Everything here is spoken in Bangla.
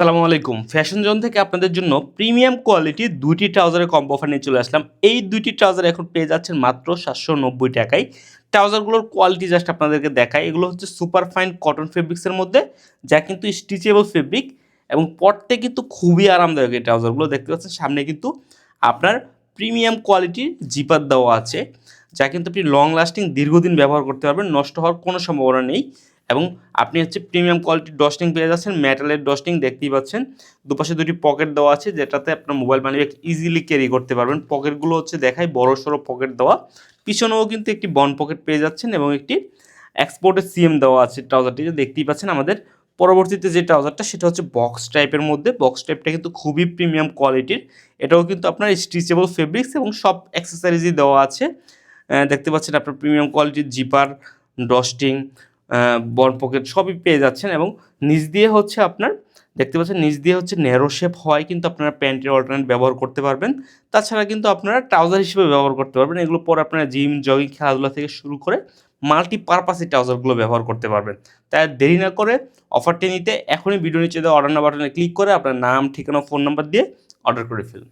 আসসালামু আলাইকুম। ফ্যাশন জোন থেকে আপনাদের জন্য প্রিমিয়াম কোয়ালিটির ২ টি ট্রাউজারের কম্বো অফার নিয়ে চলে আসলাম। এই ২ টি ট্রাউজার এখন পেয়ে যাচ্ছেন মাত্র ৳৭৯০ টাকায়। ট্রাউজারগুলোর কোয়ালিটি জাস্ট আপনাদেরকে দেখাই। এগুলো হচ্ছে সুপার ফাইন কটন ফেব্রিক্সের মধ্যে, যা কিন্তু স্ট্রেচেবল ফেব্রিক এবং পরতে কিন্তু খুবই আরামদায়ক এই ট্রাউজারগুলো। দেখতে পাচ্ছেন সামনে কিন্তু আপনার প্রিমিয়াম কোয়ালিটির জিপার দেওয়া আছে, যা কিন্তু আপনি লং লাস্টিং দীর্ঘদিন ব্যবহার করতে পারবেন। নষ্ট হওয়ার কোনো সম্ভাবনা নেই। এবং আপনি হচ্ছে প্রিমিয়াম কোয়ালিটির ডস্টিং পেয়ে যাচ্ছেন, মেটালের ডস্টিং দেখতেই পাচ্ছেন। দুপাশে ২ টি পকেট দেওয়া আছে, যেটাতে আপনার mobile money bag easily carry করতে পারবেন। পকেটগুলো হচ্ছে দেখাই বড়সড় পকেট দেওয়া। পিছনেও কিন্তু একটি বন পকেট পেয়ে যাচ্ছেন এবং একটি এক্সপোর্টের সিএম দেওয়া আছে ট্রাউজারটিতে দেখতেই পাচ্ছেন। আমাদের পরবর্তীতে যে ট্রাউজারটা সেটা হচ্ছে বক্স টাইপের মধ্যে। বক্স টাইপটা কিন্তু খুবই প্রিমিয়াম কোয়ালিটির। এটাও কিন্তু আপনার স্ট্রেচেবল ফেব্রিক্স এবং সব অ্যাক্সেসরিজই দেওয়া আছে। দেখতে পাচ্ছেন আপনার প্রিমিয়াম কোয়ালিটির জিপার, ডস্টিং, বন পকেট সবই পেয়ে যাচ্ছেন এবং নিচ দিয়ে হচ্ছে আপনার দেখতে পাচ্ছেন নিচ দিয়ে হচ্ছে ন্যারো শেপ হওয়ায় কিন্তু আপনারা প্যান্টের অল্টারনেট ব্যবহার করতে পারবেন। তাছাড়া কিন্তু আপনারা ট্রাউজার হিসেবে ব্যবহার করতে পারবেন। এগুলো পরে আপনারা জিম, জগিং, খেলাধুলা থেকে শুরু করে মাল্টিপারপাস এই ট্রাউজারগুলো ব্যবহার করতে পারবেন। তাই আর দেরি না করে অফারটি নিতে এখনই ভিডিও নিচে দেওয়া অর্ডার নাও বাটনে ক্লিক করে আপনার নাম, ঠিকানা, ফোন নাম্বার দিয়ে অর্ডার করে ফেলুন।